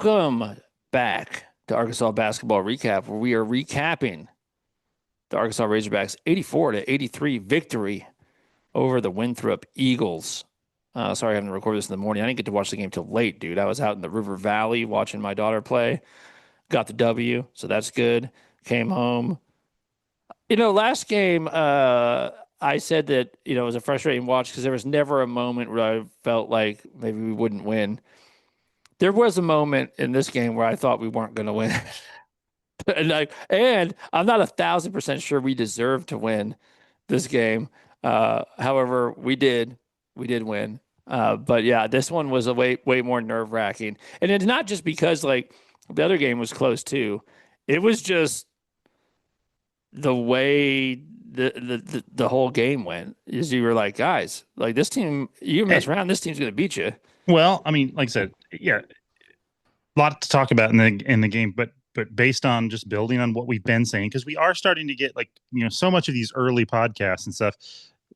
Welcome back to Arkansas Basketball Recap, where we are recapping the Arkansas Razorbacks 84-83 victory over the Winthrop Eagles. Sorry, I haven't recorded this in the morning. I didn't get to watch the game till late, dude. I was out in the River Valley watching my daughter play. Got the W, so that's good. Came home. Last game, I said that, it was a frustrating watch because there was never a moment where I felt like maybe we wouldn't win. There was a moment in this game where I thought we weren't going to win. and I'm not 1,000% sure we deserved to win this game. However, we did. We did win. But yeah, this one was a way more nerve wracking. And it's not just because like the other game was close too. It was just the way the whole game went. Is you were like, guys, like this team, you mess around, this team's going to beat you. Well, I mean, like I said, yeah, a lot to talk about in the game, but based on just building on what we've been saying, because we are starting to get so much of these early podcasts and stuff.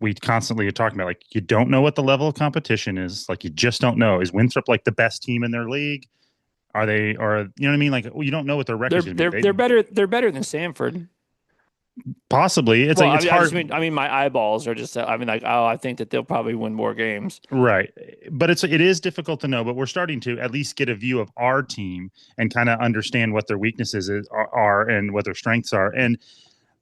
We constantly are talking about you don't know what the level of competition is. Like you just don't know. Is Winthrop like the best team in their league? Are they? Or you know what I mean? You don't know what their record's going to be. They're better. They're better than Sanford. Possibly. It's Well, it's hard. I mean, my eyeballs are just. I mean, oh, I think that they'll probably win more games. Right. But it is difficult to know, but we're starting to at least get a view of our team and kind of understand what their weaknesses are and what their strengths are. And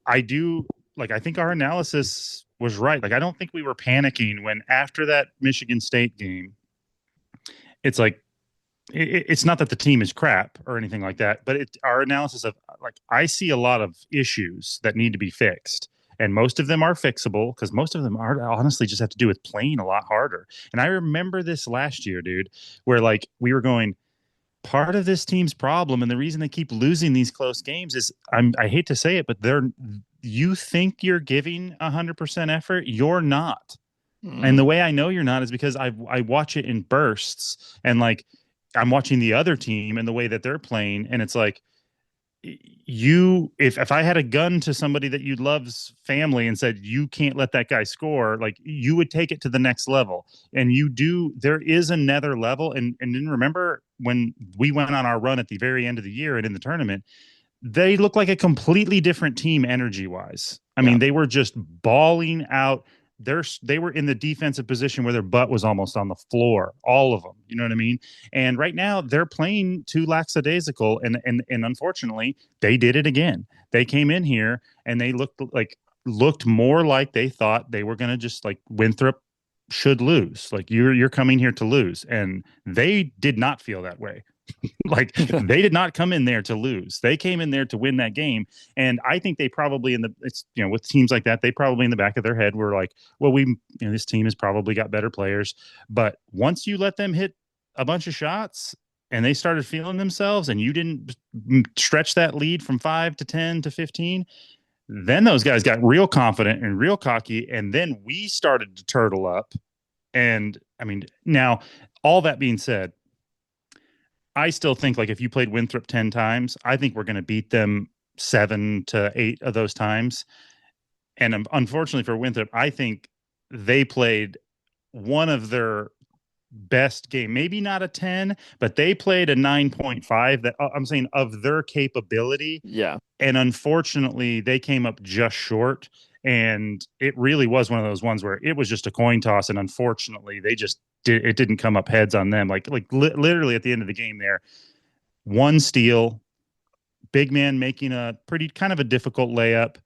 I think our analysis was right. I don't think we were panicking when after that Michigan State game, it's it's not that the team is crap or anything like that, but our analysis of I see a lot of issues that need to be fixed. And most of them are fixable because most of them are honestly just have to do with playing a lot harder. And I remember this last year, dude, where we were going, part of this team's problem and the reason they keep losing these close games is I hate to say it, but you think you're giving 100% effort. You're not. And the way I know you're not is because I watch it in bursts and I'm watching the other team and the way that they're playing. And it's if I had a gun to somebody that you love's family and said you can't let that guy score, you would take it to the next level. And there is another level. And then remember when we went on our run at the very end of the year and in the tournament, they look like a completely different team energy wise. I mean, they were just balling out. They were in the defensive position where their butt was almost on the floor, all of them. You know what I mean? And right now they're playing too lackadaisical, and unfortunately they did it again. They came in here and they looked more like they thought they were going to just Winthrop should lose. You're coming here to lose, and they did not feel that way. They did not come in there to lose. They came in there to win that game. And I think they probably with teams like that, they probably in the back of their head were well, this team has probably got better players. But once you let them hit a bunch of shots and they started feeling themselves and you didn't stretch that lead from 5 to 10 to 15, then those guys got real confident and real cocky. And then we started to turtle up. And I mean, now all that being said, I still think if you played Winthrop 10 times, I think we're going to beat them 7 to 8 of those times. And unfortunately for Winthrop, I think they played one of their best game, maybe not a 10, but they played a 9.5 that I'm saying of their capability. Yeah. And unfortunately, they came up just short. And it really was one of those ones where it was just a coin toss. And unfortunately, it didn't come up heads on them. Literally at the end of the game there, one steal, big man making a pretty kind of a difficult layup.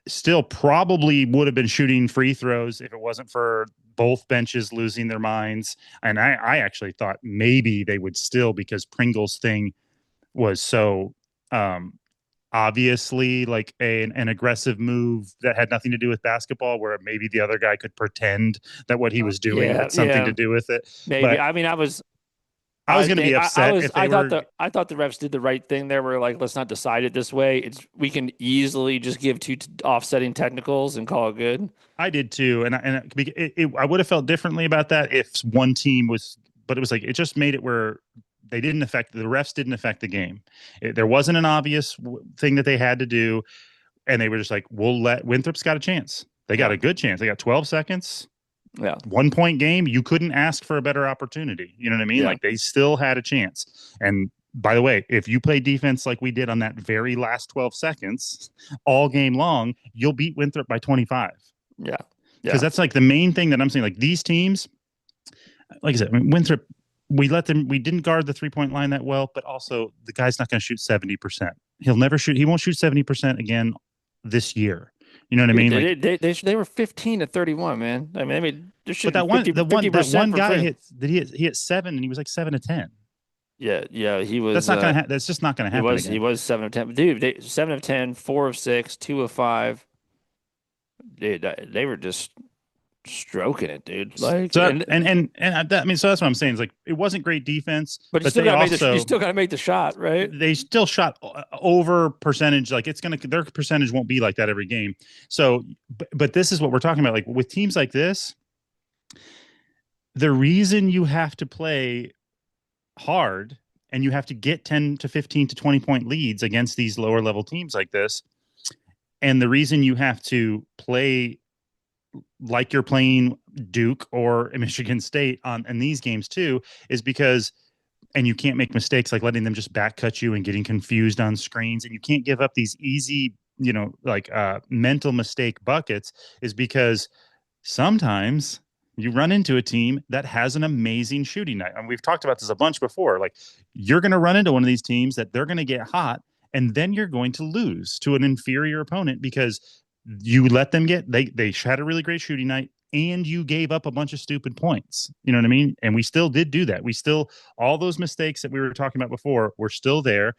Still probably would have been shooting free throws if it wasn't for both benches losing their minds. And I actually thought maybe they would still, because Pringle's thing was so obviously an aggressive move that had nothing to do with basketball, where maybe the other guy could pretend that what he was doing had something to do with it. Maybe. But I mean, I was going to be upset if they were. I thought the refs did the right thing there. We're let's not decide it this way. We can easily just give two offsetting technicals and call it good. I did too, and I would have felt differently about that if one team was, but it was it just made it where the refs didn't affect the game. There wasn't an obvious thing that they had to do, and they were just we'll let Winthrop's got a chance. They got a good chance. They got 12 seconds. Yeah. 1 point game, you couldn't ask for a better opportunity. You know what I mean? Yeah. Like they still had a chance. And by the way, if you play defense like we did on that very last 12 seconds all game long, you'll beat Winthrop by 25. Yeah. Because Yeah. that's like the main thing that I'm saying. Like these teams, like I said, I mean, Winthrop, we didn't guard the 3 point line that well, but also the guy's not going to shoot 70%. He won't shoot 70% again this year. You know what I Dude, mean? Like, they were 15 to 31, man. I mean, they're but shooting 50 that one percent from guy free. he hit 7 and he was like 7 of 10. Yeah, yeah, That's just not gonna happen he again. was 7 of 10. Dude, 7 of 10, 4 of 6, 2 of 5. Dude, they were just stroking it, dude. Like, So and I mean, so that's what I'm saying. Is like it wasn't great defense, but but they you also still gotta make the shot, right? they still shot over percentage. Like their percentage won't be like that every game. So, but this is what we're talking about. Like with teams like this, the reason you have to play hard and you have to get 10 to 15 to 20 point leads against these lower level teams like this, and the reason you have to play like you're playing Duke or Michigan State on in these games too is because and you can't make mistakes like letting them just back cut you and getting confused on screens and you can't give up these easy, like mental mistake buckets is because sometimes you run into a team that has an amazing shooting night. And we've talked about this a bunch before. Like you're going to run into one of these teams that they're going to get hot and then you're going to lose to an inferior opponent because you let them they had a really great shooting night and you gave up a bunch of stupid points. You know what I mean? And we still did do that. We still all those mistakes that we were talking about before were still there.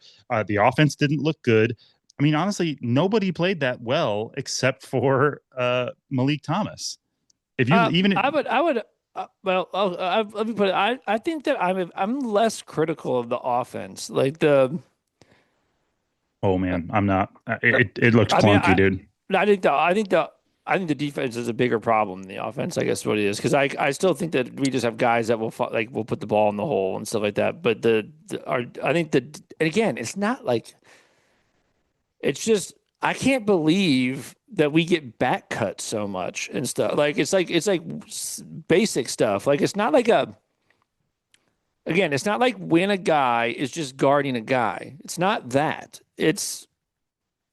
The offense didn't look good. I mean, honestly, nobody played that well except for Malik Thomas. If you even I would well, let me put it. I think that I'm less critical of the offense. Like oh man, I'm not. It looked I mean, clunky, dude. I think the defense is a bigger problem than the offense. I guess what it is because I still think that we just have guys that will put the ball in the hole and stuff like that. But I think that and again, it's not like it's just I can't believe that we get back cut so much and stuff. Like basic stuff. Like it's not like a again, it's not like when a guy is just guarding a guy. It's not that. It's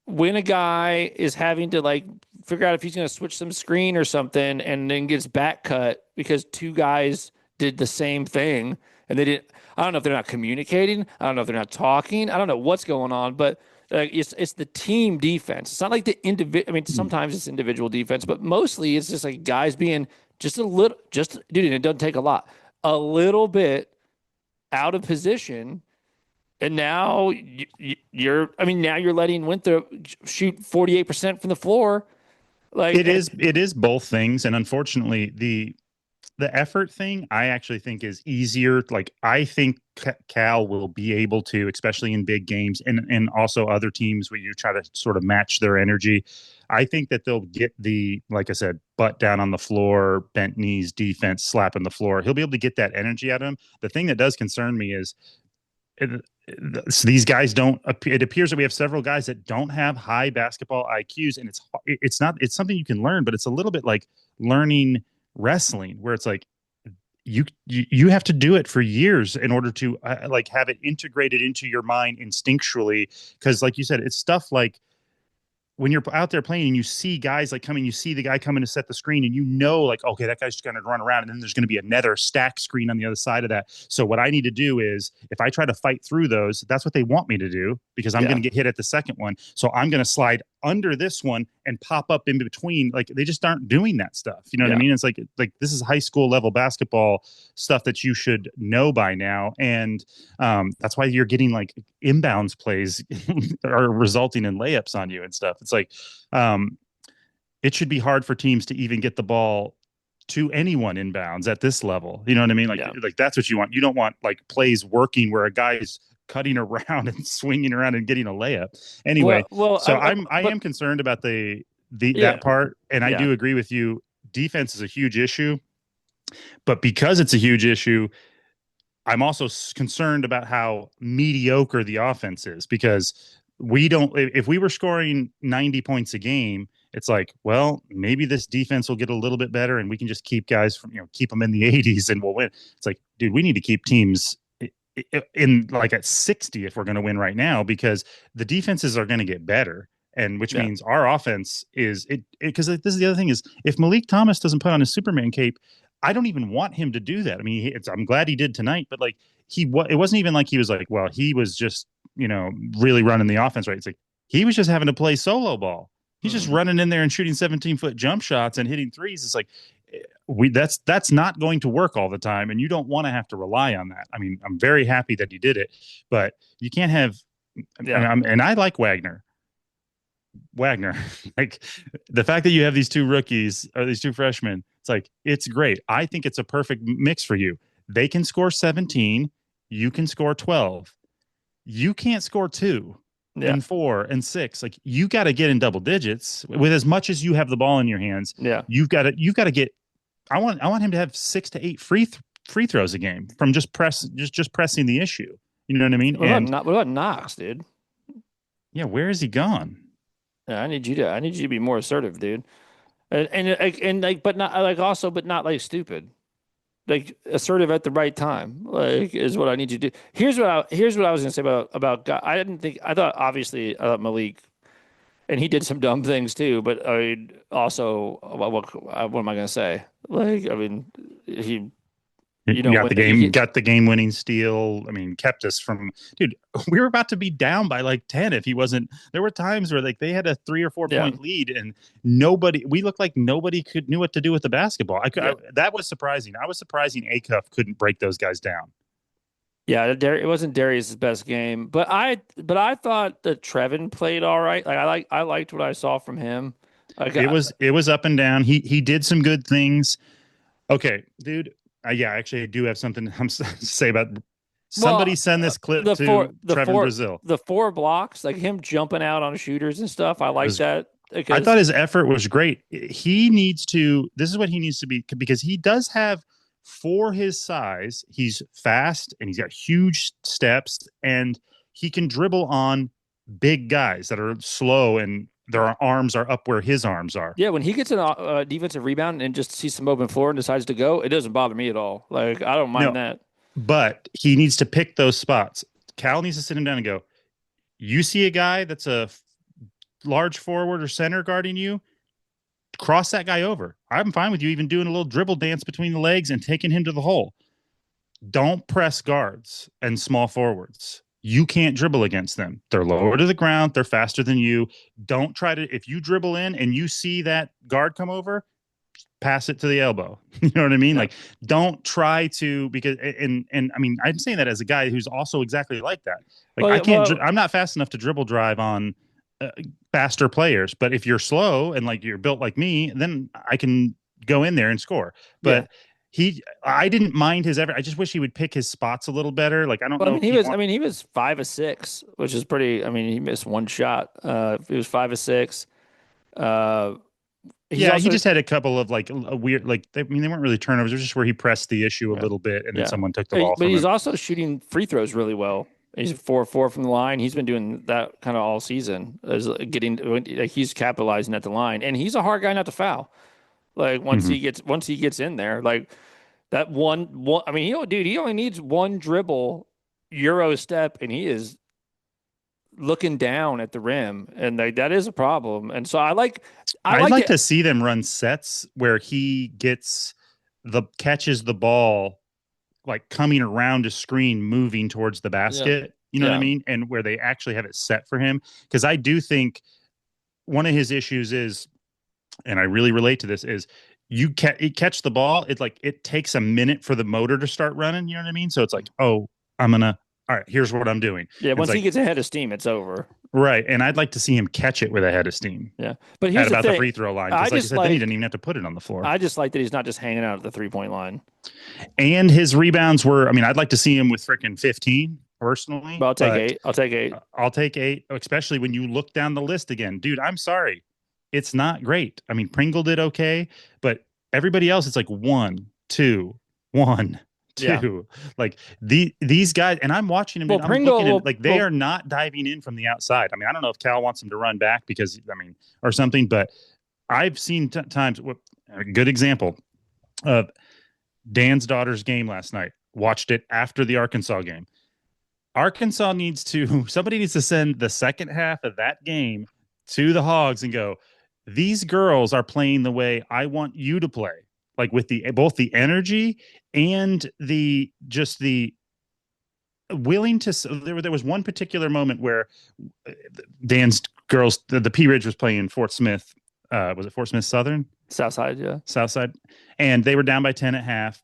when a guy is having to like figure out if he's going to switch some screen or something and then gets back cut because two guys did the same thing and they didn't. I don't know if they're not communicating. I don't know if they're not talking. I don't know what's going on, but it's the team defense. It's not like the individual. I mean, sometimes it's individual defense, but mostly it's just like guys being just a little, just dude. And it doesn't take a little bit out of position. And now now you're letting Winthrop shoot 48% from the floor. Like, It is both things, and unfortunately, the effort thing I actually think is easier. Like I think Cal will be able to, especially in big games and also other teams where you try to sort of match their energy. I think that they'll get like I said, butt down on the floor, bent knees, defense, slapping the floor. He'll be able to get that energy out of him. The thing that does concern me is these guys don't. It appears that we have several guys that don't have high basketball IQs, and it's something you can learn, but it's a little bit like learning wrestling, where it's like you have to do it for years in order to like have it integrated into your mind instinctually. Because, like you said, it's stuff like when you're out there playing and you see guys like coming, you see the guy coming to set the screen and like, okay, that guy's going to run around and then there's going to be another stack screen on the other side of that. So what I need to do is if I try to fight through those, that's what they want me to do because I'm going yeah, to get hit at the second one. So I'm going to slide under this one and pop up in between. Like they just aren't doing that stuff. You know what I yeah. mean? It's like this is high school level basketball stuff that you should know by now. And that's why you're getting like inbounds plays are resulting in layups on you and stuff. It's like it should be hard for teams to even get the ball to anyone inbounds at this level. You know what I mean? Yeah. Like that's what you want. You don't want like plays working where a guy is cutting around and swinging around and getting a layup. Anyway, so I but am concerned about yeah, that part, and I yeah, do agree with you. Defense is a huge issue, but because it's a huge issue, I'm also concerned about how mediocre the offense is because we don't if we were scoring 90 points a game it's like, well, maybe this defense will get a little bit better and we can just keep guys from, keep them in the 80s and we'll win. It's like, dude, we need to keep teams in like at 60 if we're going to win right now, because the defenses are going to get better. And which Yeah. means our offense is it, because this is the other thing is, if Malik Thomas doesn't put on his Superman cape, I don't even want him to do that. I mean, I'm glad he did tonight, but like it wasn't even like he was like, well, he was just, really running the offense, right? It's like he was just having to play solo ball. He's just Mhm. running in there and shooting 17-foot jump shots and hitting threes. It's like that's not going to work all the time, and you don't want to have to rely on that. I mean, I'm very happy that he did it, but you can't have. Yeah. And I like Wagner. Like the fact that you have these two rookies or these two freshmen, it's like it's great. I think it's a perfect mix for you. They can score 17, you can score 12. You can't score 2 Yeah. and 4 and 6. Like you got to get in double digits with as much as you have the ball in your hands. Yeah. You've got to get. I want him to have 6 to 8 free throws a game from just pressing the issue. You know what I mean? And What about Knox, dude? yeah, where is he gone? Yeah, I need you to be more assertive, dude. And like, but not like also, but not like stupid. Like assertive at the right time, like is what I need you to do. Here's what I was gonna say I didn't think I thought obviously Malik and he did some dumb things too, but I mean, also what am I gonna say? Like I mean he you You know got when the game, got the game winning steal. I mean, kept us from, dude. We were about to be down by like 10 if he wasn't. There were times where like they had a 3 or 4 yeah point lead and we looked like nobody knew what to do with the basketball. yeah That was surprising. I was surprising Acuff couldn't break those guys down. yeah it wasn't Darius's best game, but I thought that Trevin played all right. Like I liked what I saw from him. Like It was up and down. He did some good things. Okay, dude. Yeah, actually, I do have something to say about. Somebody Well, send this clip to Trevin Brazil. the four blocks, like him jumping out on shooters and stuff. I It like was. that I because thought his effort was great. He needs to. This is what he needs to be, because he does have, for his size, he's fast and he's got huge steps and he can dribble on big guys that are slow and their arms are up where his arms are. yeah, when he gets a defensive rebound and just sees some open floor and decides to go, it doesn't bother me at all. Like I don't mind No, that. but he needs to pick those spots. Cal needs to sit him down and go, you see a guy that's a large forward or center guarding you, cross that guy over. I'm fine with you even doing a little dribble dance between the legs and taking him to the hole. Don't press guards and small forwards. You can't dribble against them. They're lower to the ground. They're faster than you. Don't try to, if you dribble in and you see that guard come over, pass it to the elbow. You know what I mean? Yeah. Like, don't try to, because, and I mean, I'm saying that as a guy who's also exactly like that. Like, Well, I yeah, can't, well, I'm not fast enough to dribble drive on faster players, but if you're slow and like you're built like me, then I can go in there and score. yeah. But I didn't mind his effort. I just wish he would pick his spots a little better. Like, I don't Well, know if he I wants. mean, he was 5 of 6, which is pretty. I mean, he missed one shot. He was 5 of 6. Uh, he's Yeah, he also just had a couple of like a weird, like, I mean, they weren't really turnovers. It was just where he pressed the issue a yeah. little bit and then Yeah. someone took the ball But from he's him. also shooting free throws really well. He's 4 of 4 from the line. He's been doing that kind of all season, as getting like he's capitalizing at the line, and he's a hard guy not to foul. Like Mm-hmm. once he gets in there, like that one. I mean, he only needs one dribble, Euro step, and he is looking down at the rim, and like that is a problem. And so I I'd like like to, to see them run sets where he catches the ball like coming around a screen, moving towards the yeah, basket. You know what I yeah. mean? And where they actually have it set for him. Because I do think one of his issues is, and I really relate to this, is catch the ball. It's like it takes a minute for the motor to start running. You know what I mean? So it's like, oh, all right, here's what I'm doing. Yeah, And it's once he like, gets ahead of steam, it's over. right. And I'd like to see him catch it with a head of steam Yeah. But at here's the about the thing. free throw line. I Because, like I just said, then he like didn't even have to put it on the floor. I just like that he's not just hanging out at the 3 point line. And his rebounds were, I mean, I'd like to see him with freaking 15 But personally, I'll take but 8. I'll take 8. I'll take 8, especially when you look down the list again. Dude, I'm sorry. It's not great. I mean, Pringle did okay, but everybody else, it's like 1, 2, 1, Yeah. 2. Like these guys, and I'm watching them, Well, and I'm looking at like they Well, are not diving in from the outside. I mean, I don't know if Cal wants them to run back because, I mean, or something, but I've seen times. A good example of Dan's daughter's game last night. Watched it after the Arkansas game. Arkansas needs to, somebody needs to send the second half of that game to the Hogs and go, these girls are playing the way I want you to play. Like with the both the energy and the just the willing to. There was one particular moment where Dan's girls, the P Ridge was playing Fort Smith. Was it Fort Smith Southern? Southside, yeah. Southside. And they were down by 10 at half.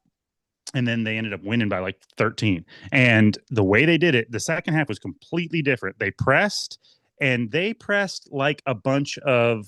And then they ended up winning by like 13. And the way they did it, the second half was completely different. They pressed, and they pressed like a bunch of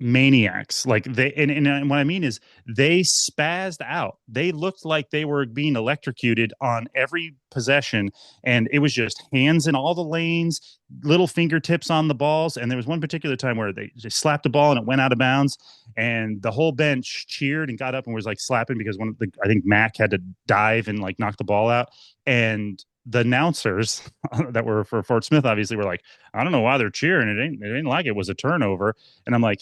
maniacs. Like and what I mean is they spazzed out. They looked like they were being electrocuted on every possession, and it was just hands in all the lanes, little fingertips on the balls. And there was one particular time where they just slapped the ball and it went out of bounds, and the whole bench cheered and got up and was like slapping because one of the, I think Mac had to dive and like knock the ball out. And the announcers that were for Fort Smith obviously were like, I don't know why they're cheering. It ain't like it was a turnover. And I'm like,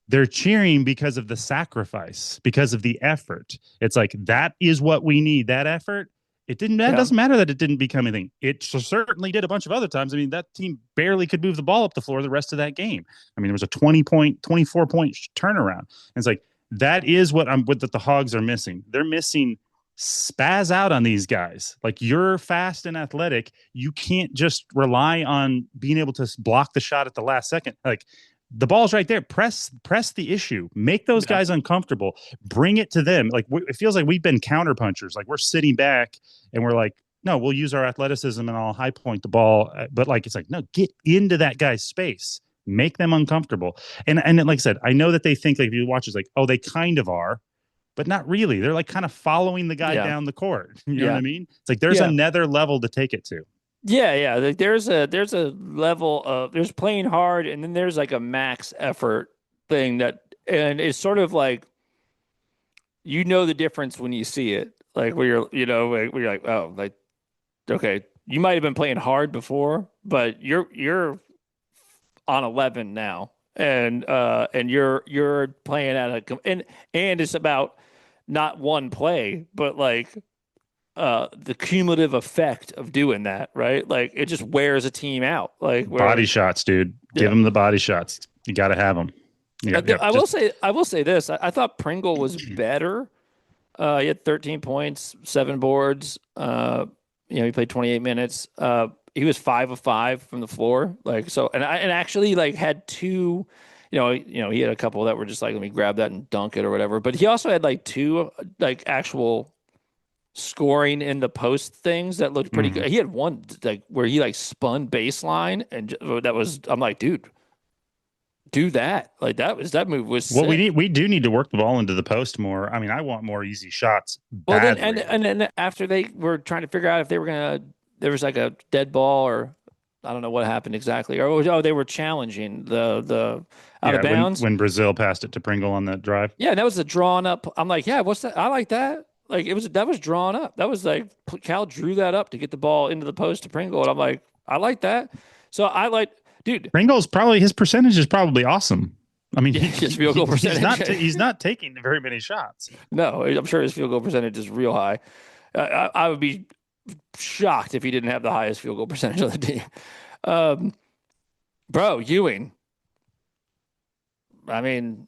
they're cheering because of the sacrifice, because of the effort. It's like, that is what we need, that effort. It didn't, that Yeah. doesn't matter that it didn't become anything. It certainly did a bunch of other times. I mean, that team barely could move the ball up the floor the rest of that game. I mean, there was a 24 point turnaround. And it's like, that is what the Hogs are missing. They're missing spaz out on these guys. Like, you're fast and athletic. You can't just rely on being able to block the shot at the last second. Like, the ball's right there. Press the issue. Make those Yeah. guys uncomfortable. Bring it to them. Like, it feels like we've been counterpunchers. Like, we're sitting back and we're like, no, we'll use our athleticism and I'll high point the ball. But like, it's like, no, get into that guy's space. Make them uncomfortable. And like I said, I know that they think, like, if you watch, it's like, oh, they kind of are, but not really. They're like kind of following the guy Yeah. down the court. You know what Yeah. I mean? It's like there's Yeah. another level to take it to. Yeah, yeah. Like there's a level of there's playing hard, and then there's like a max effort thing that, and it's sort of like you know the difference when you see it. Like where where you're like, oh, like okay, you might have been playing hard before, but you're on 11 now, and you're playing at and it's about not one play, but like the cumulative effect of doing that, right? Like it just wears a team out. Like Body where, shots, dude. Give yeah. them the body shots. You got to have them. Yeah, yeah. I will Just say, this. I thought Pringle was better. He had 13 points, 7 boards. He played 28 minutes. He was 5 of 5 from the floor. Like so, and actually like had two. He had a couple that were just like, let me grab that and dunk it or whatever. But he also had like two like actual scoring in the post things that looked pretty good. He had one like where he like spun baseline and that was I'm like, dude, do that. Like that move was Well, sick. we do need to work the ball into the post more. I mean, I want more easy shots Well then badly. and then after they were trying to figure out if they were gonna there was like a dead ball or I don't know what happened exactly. Or they were challenging the out of Yeah, bounds. when Brazil passed it to Pringle on that drive. Yeah, and that was a drawn up. I'm like, yeah, what's that? I like that. Like that was drawn up. That was like Cal drew that up to get the ball into the post to Pringle, and I'm like, I like that. So I like, dude, Pringle's probably his percentage is probably awesome. I mean, his field goal percentage. he's not taking very many shots. No, I'm sure his field goal percentage is real high. I would be shocked if he didn't have the highest field goal percentage on the team. Um, bro, Ewing. I mean,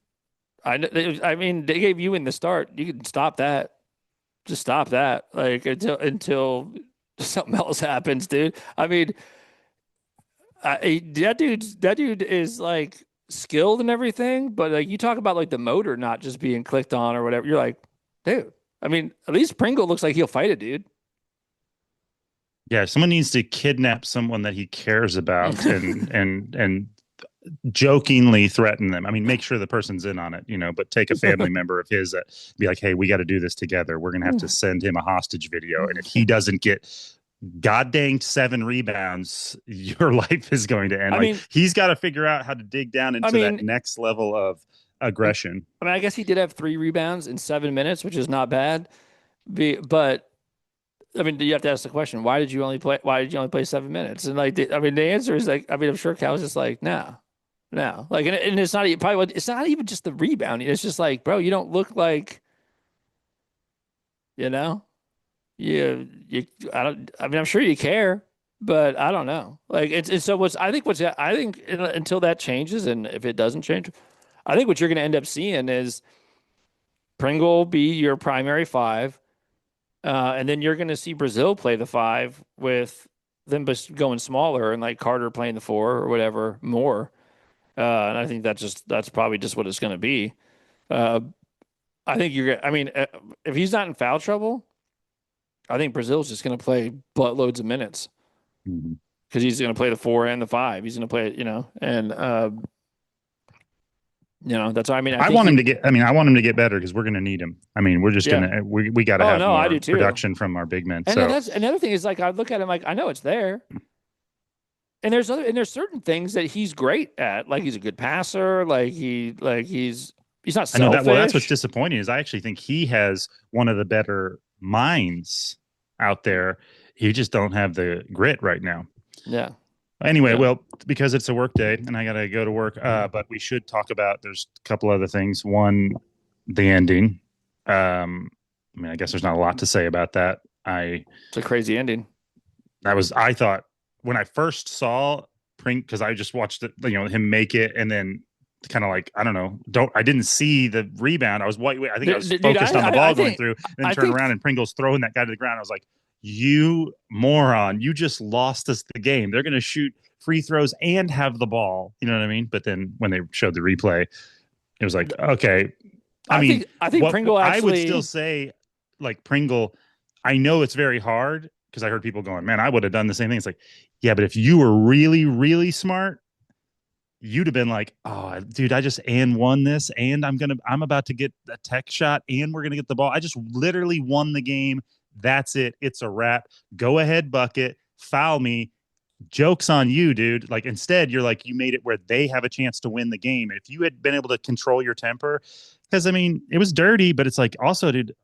I mean, they gave Ewing the start. You can stop that. Just stop that. Like until something else happens, dude. I mean, that dude is like skilled and everything, but like you talk about like the motor not just being clicked on or whatever. You're like, dude. I mean, at least Pringle looks like he'll fight it, dude. Yeah, someone needs to kidnap someone that he cares about and jokingly threaten them. I mean, make sure the person's in on it, but take a family member of his that be like, hey, we got to do this together. We're going to have to send him a hostage video. And if he doesn't get god dang 7 rebounds, your life is going to end. I mean, he's got to figure out how to dig down into that next level of aggression. I mean, I guess he did have 3 rebounds in 7 minutes, which is not bad. But I mean, you have to ask the question: Why did you only play? Why did you only play 7 minutes? And like, the answer is like, I mean, I'm sure Cal was just like, nah. No, like, and it's not probably it's not even just the rebounding. It's just like, bro, you don't look like, you know, you. I don't. I mean, I'm sure you care, but I don't know. Like, it's so I think until that changes, and if it doesn't change, I think what you're going to end up seeing is Pringle be your primary five, and then you're going to see Brazil play the five with them just going smaller and like Carter playing the four or whatever more. And I think that's probably just what it's going to be. Uh, I think I mean, if he's not in foul trouble, I think Brazil's just going to play buttloads of minutes Mhm. because he's going to play the four and the five. He's going to play it, and that's why I mean. I I think want him to get. I mean, I want him to get better because we're going to need him. I mean, we're just yeah. gonna. We got to Oh have no, I more do too. production from our big men. And then So that's another thing is like I look at him like I know it's there, and there's certain things that he's great at. Like he's a good passer. He's not I know that. Well, that's what's selfish. disappointing is I actually think he has one of the better minds out there. He just don't have the grit right now. Yeah, Anyway, yeah. well, because it's a work day and I got to go to work, but we should talk about. There's a couple other things. One, the ending. I mean, I guess there's not a lot to say about that. It's a crazy ending. I thought when I first saw Prink because I just watched it, him make it, and then kind of like I don't know, I didn't see the rebound. I was white. I think I was Dude, focused on the ball going think through, and then I turn think around and Pringle's throwing that guy to the ground. I was like, you moron! You just lost us the game. They're going to shoot free throws and have the ball. You know what I mean? But then when they showed the replay, it was like, okay. I mean, I think what Pringle I would still actually. say, like Pringle, I know it's very hard because I heard people going, man, I would have done the same thing. It's like, yeah, but if you were really, really smart, you'd have been like, oh, dude, I just won this, and I'm about to get a tech shot, and we're gonna get the ball. I just literally won the game. That's it. It's a wrap. Go ahead, bucket, foul me. Joke's on you, dude. Like instead, you're like you made it where they have a chance to win the game. If you had been able to control your temper, because I mean, it was dirty, but it's like also, dude,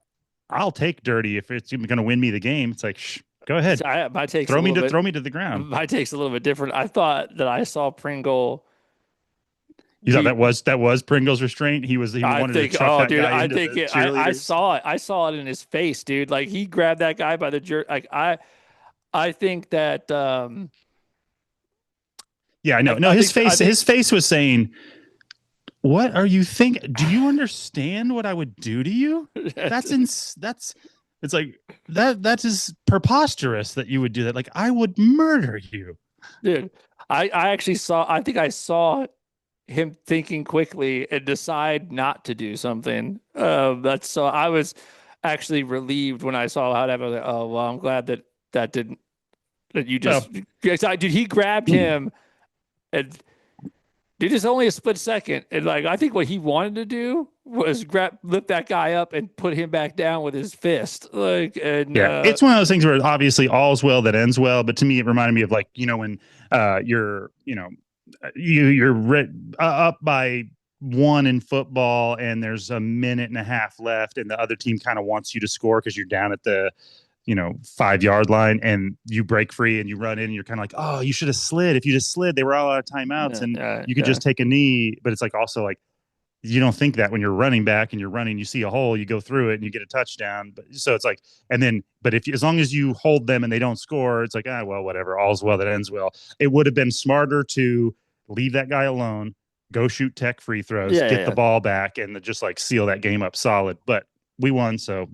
I'll take dirty if it's going to win me the game. It's like, go ahead, My take's a little bit. throw me to the ground. My take's a little bit different. I thought that I saw Pringle You thought be. that was Pringle's restraint. He I wanted to think. chuck Oh, that dude. guy I into think the it. I cheerleaders. saw it. I saw it in his face, dude. Like he grabbed that guy by the jerk. Like I think that. Yeah, I know. No, I think his face was saying, "What are you thinking? Do you understand what I would do to you? That's in that's it's like that is preposterous that you would do that. Like I would murder you." dude. I actually saw. I think I saw him thinking quickly and decide not to do something. That's so. I was actually relieved when I saw how that. I was like, oh well, I'm glad that that didn't. That you Well, just. Dude, he grabbed him and did this only a split second. And like I think what he wanted to do was lift that guy up and put him back down with his fist. Like and yeah, it's one of those things where obviously all's well that ends well. But to me, it reminded me of like when you're up by one in football and there's a minute and a half left and the other team kind of wants you to score because you're down at the 5 yard line and you break free and you run in and you're kind of like, oh, you should have slid. If you just slid, they were all out of timeouts and you could yeah. just take a knee. But it's like also like you don't think that when you're running back and you're running, you see a hole, you go through it and you get a touchdown. But so it's like, and then, but if as long as you hold them and they don't score, it's like, well, whatever, all's well that ends well. It would have been smarter to leave that guy alone, go shoot tech free throws, Yeah, yeah, get the yeah. ball back, and just like seal that game up solid. But we won, so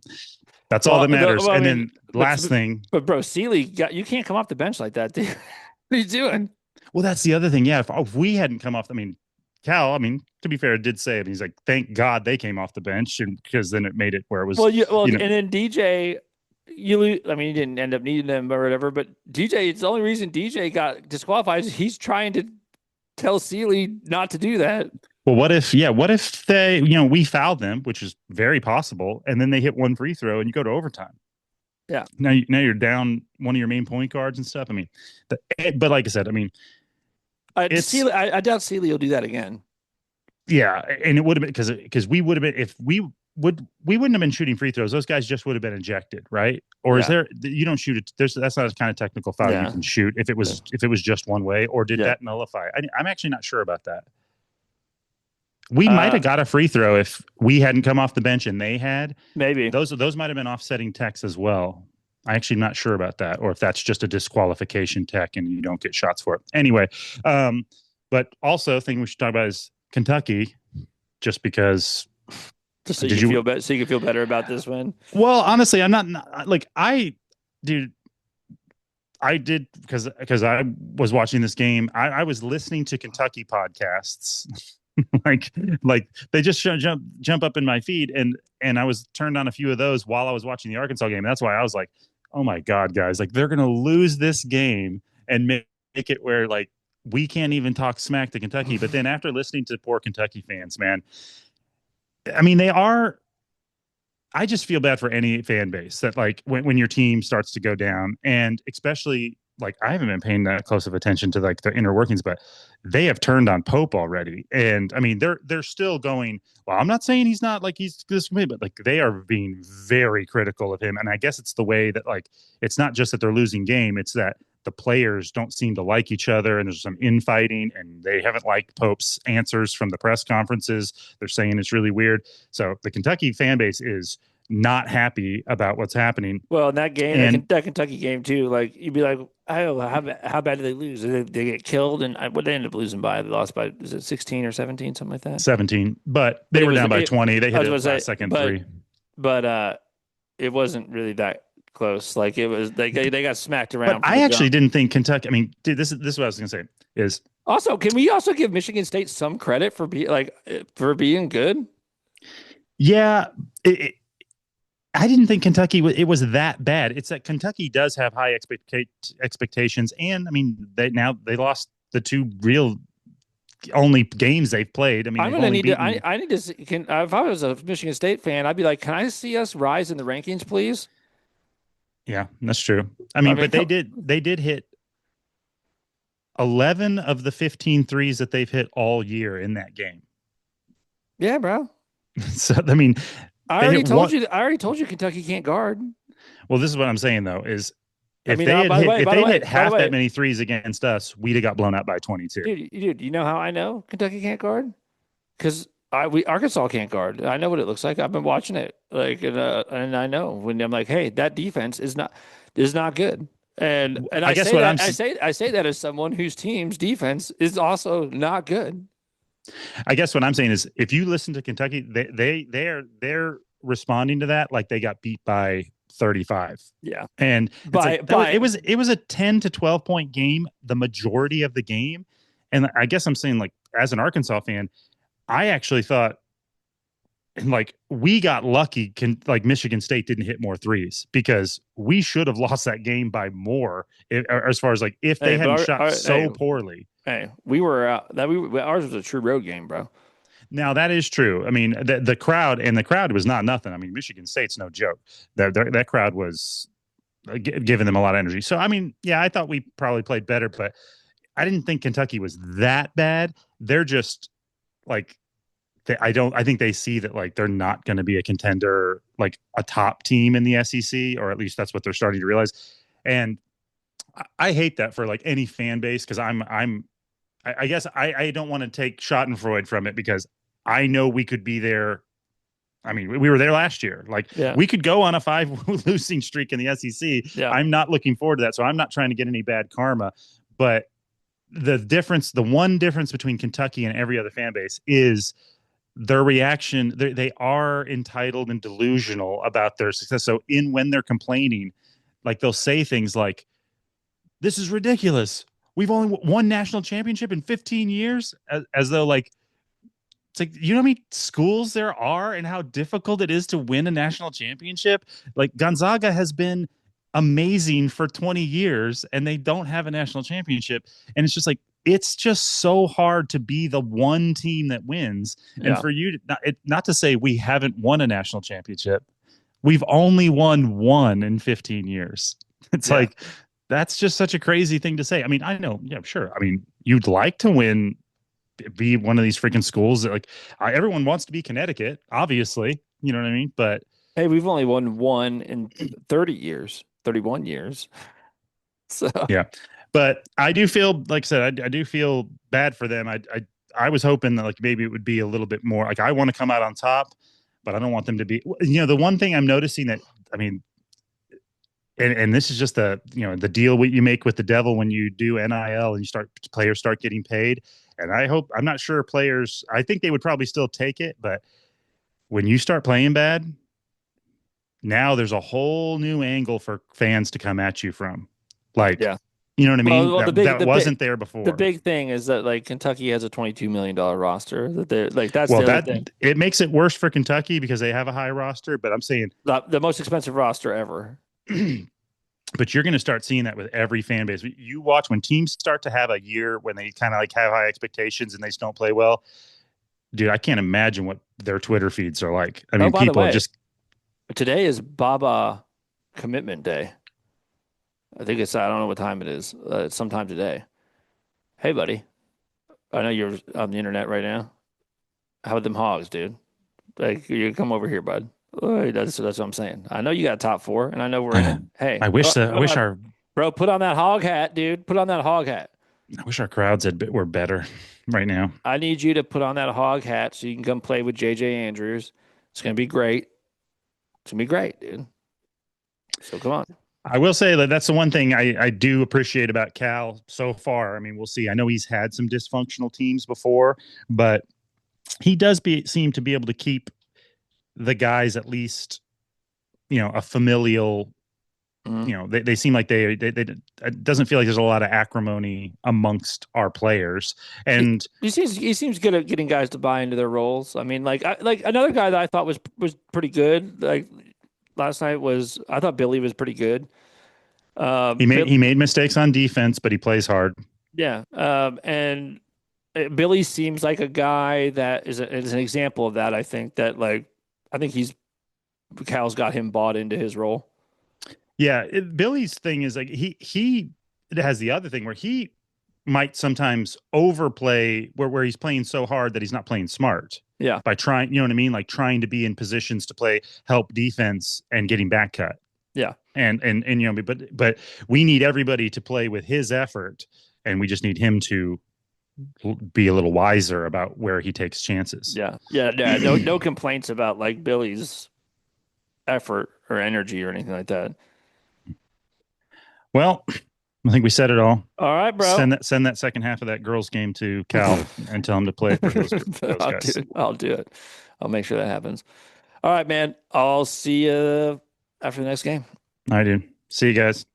that's all Well, that matters. I And mean, then last thing, but bro, Sealy you can't come off the bench like that, dude. What are you doing? well, that's the other thing. Yeah, if we hadn't come off, I mean, Cal, I mean, to be fair, did say it. He's like, thank God they came off the bench, and because then it made it where it was, And you know, then DJ, I mean, you didn't end up needing him or whatever, but DJ, it's the only reason DJ got disqualified is he's trying to tell Sealy not to do that. well, what if they, we fouled them, which is very possible, and then they hit one free throw and you go to overtime. Yeah. Now you're down one of your main point guards and stuff. I mean, but like I said, I mean, it's I doubt Sealy will do that again. yeah, and it would have been because we would have been if we wouldn't have been shooting free throws. Those guys just would have been ejected, right? Or is Yeah. there you don't shoot it? That's not a kind of technical foul you Yeah. can shoot if it was just one way, or did Yeah. that nullify? I'm actually not sure about that. We might Uh, have got a free throw if we hadn't come off the bench and they had. maybe. Those might have been offsetting techs as well. I actually am not sure about that, or if that's just a disqualification tech and you don't get shots for it. Anyway, but also thing we should talk about is Kentucky, just because. Just so you Did can you? feel better, so you can feel better about this win. Well, honestly, I'm not like dude. I did because I was watching this game. I was listening to Kentucky podcasts, like like they just jump up in my feed, and I was turned on a few of those while I was watching the Arkansas game. That's why I was like, oh my god, guys, like they're gonna lose this game and make it where like we can't even talk smack to Kentucky. But then after listening to poor Kentucky fans, man, I mean they are. I just feel bad for any fan base that like when your team starts to go down, and especially like I haven't been paying that close of attention to like the inner workings, but they have turned on Pope already. And I mean they're still going, well, I'm not saying he's not like he's this way, but like they are being very critical of him. And I guess it's the way that like it's not just that they're losing game, it's that the players don't seem to like each other and there's some infighting, and they haven't liked Pope's answers from the press conferences. They're saying it's really weird. So the Kentucky fan base is not happy about what's happening. Well, in that game, And that Kentucky game too, like you'd be like, oh, how bad did they lose? Did they get killed? And what they ended up losing by? They lost by, is it 16 or 17, something like that? 17, but But they were down by 20. They I hit was a going to say, last second three. but it wasn't really that close. Like it was, they got smacked But around from the I actually jump. didn't think Kentucky. I mean, dude, this is what I was going to say is Also, can we also give Michigan State some credit for for being good? yeah. I didn't think Kentucky it was that bad. It's that Kentucky does have high expectations, and I mean they lost the two real only games they've played. I mean I'm they've gonna only need to. beaten. I need to. If I was a Michigan State fan, I'd be like, "Can I see us rise in the rankings, please?" Yeah, that's true. I I mean, mean, but they did hit 11 of the 15 threes that they've hit all year in that game. yeah, bro. So I mean, they hit one. I already told you Kentucky can't guard. Well, this is what I'm saying though is I mean, if by the they'd way, hit half that many threes against us, we'd have got blown out by 22. dude, you know how I know Kentucky can't guard? Because we Arkansas can't guard. I know what it looks like. I've been watching it, like, and I know when I'm like, hey, that defense is not good. And I I guess say what that I say that as someone whose team's defense is also not good. I guess what I'm saying is if you listen to Kentucky, they're responding to that like they got beat by 35. Yeah, And it's like by it was a 10 to 12 point game the majority of the game. And I guess I'm saying like as an Arkansas fan, I actually thought and like we got lucky like Michigan State didn't hit more threes because we should have lost that game by more as far as like if they hey, hadn't shot hey, so poorly. hey, we were that we ours was a true road game, bro. Now that is true. I mean, the crowd was not nothing. I mean, Michigan State's no joke. That crowd was giving them a lot of energy. So I mean, yeah, I thought we probably played better, but I didn't think Kentucky was that bad. They're just like I think they see that like they're not going to be a contender, like a top team in the SEC, or at least that's what they're starting to realize. And I hate that for like any fan base because I guess I don't want to take Schadenfreude from it because I know we could be there. I mean, we were there last year. Like Yeah, we could go on a 5 losing streak in the SEC. yeah. I'm not looking forward to that. So I'm not trying to get any bad karma. But the one difference between Kentucky and every other fan base is their reaction. They are entitled and delusional about their success. So when they're complaining, like they'll say things like, this is ridiculous. We've only won national championship in 15 years, as though like it's like you know how many schools there are and how difficult it is to win a national championship. Like Gonzaga has been amazing for 20 years and they don't have a national championship, and it's just like it's just so hard to be the one team that wins. Yeah. And for you to not to say we haven't won a national championship, we've only won one in 15 years. It's like that's just such a crazy thing to say. I mean, I know, yeah, sure. I mean, you'd like to win, be one of these freaking schools that like everyone wants to be Connecticut, obviously. You know what I mean? But Hey, we've only won one in 30 years, 31 years. So yeah, but I do feel, like I said, I do feel bad for them. I was hoping that like maybe it would be a little bit more like I want to come out on top, but I don't want them to be. The one thing I'm noticing that I mean, and this is just the deal what you make with the devil when you do NIL and you start players start getting paid. And I'm not sure players. I think they would probably still take it, but when you start playing bad, now there's a whole new angle for fans to come at you from. Like, Yeah. you know what I mean? Well, That wasn't there the before. big thing is that like Kentucky has a $22 million roster. That they're like that's Well, the other that thing. it makes it worse for Kentucky because they have a high roster, but I'm saying The most expensive roster ever. but you're going to start seeing that with every fan base. You watch when teams start to have a year when they kind of like have high expectations and they just don't play well. Dude, I can't imagine what their Twitter feeds are like. I Oh, mean, by the people way, just today is Baba commitment day. I think I don't know what time it is. It's sometime today. Hey, buddy. I know you're on the internet right now. How about them hogs, dude? Like, you come over here, bud. That's what I'm saying. I know you got top four, and I know we're in it. Hey, I wish our bro, put on that hog hat, dude. Put on that hog hat. crowds were better right now. I need you to put on that hog hat so you can come play with JJ Andrews. It's gonna be great. It's gonna be great, dude. So come on. I will say that that's the one thing I do appreciate about Cal so far. I mean, we'll see. I know he's had some dysfunctional teams before, but he does seem to be able to keep the guys at least, a familial. They seem like they it doesn't feel like there's a lot of acrimony amongst our players, and He seems good at getting guys to buy into their roles. I mean, like another guy that I thought was pretty good. Like last night was I thought Billy was pretty good. he made mistakes on defense, but he plays hard. Yeah, and Billy seems like a guy that is an example of that. I think that like I think Cal's got him bought into his role. Yeah, Billy's thing is like he has the other thing where he might sometimes overplay where he's playing so hard that he's not playing smart Yeah, by trying, you know what I mean? Like trying to be in positions to play help defense and getting back cut. yeah, And but we need everybody to play with his effort and we just need him to be a little wiser about where he takes chances. yeah. No complaints about like Billy's effort or energy or anything like that. Well, I think we said it all. All right, bro. Send that second half of that girls game to Cal and tell him to play for those I'll do guys. it. I'll do it. I'll make sure that happens. All right, man. I'll see you after the next game. All right, dude. See you guys.